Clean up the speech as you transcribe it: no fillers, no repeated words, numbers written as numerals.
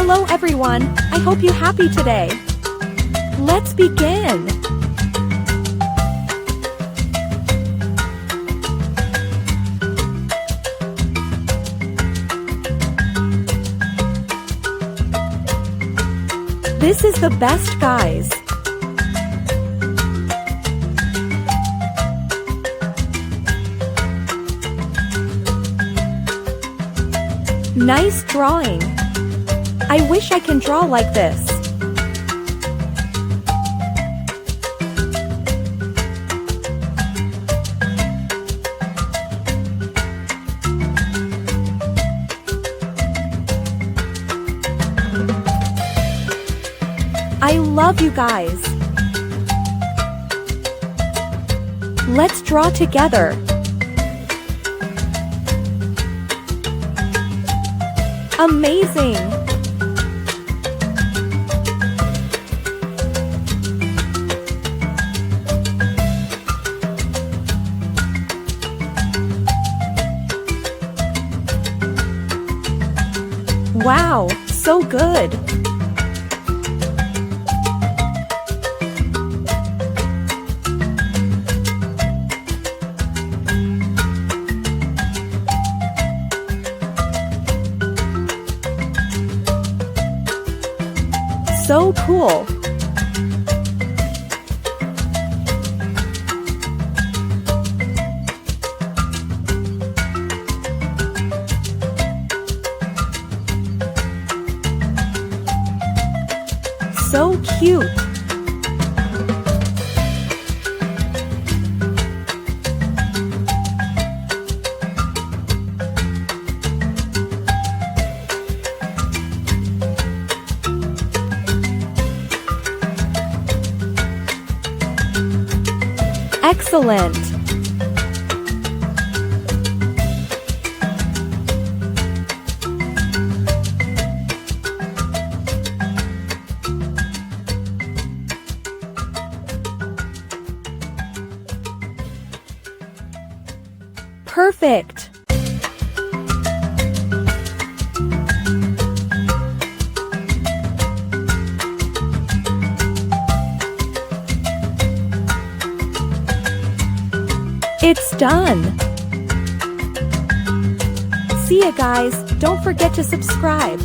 Hello everyone, I hope you happy today. Let's begin. This is the best, guys. Nice drawing. I wish I can draw like this. I love you guys. Let's draw together. Amazing! Wow, so good! So cool! So cute! Excellent! Perfect! It's done! See ya guys, don't forget to subscribe.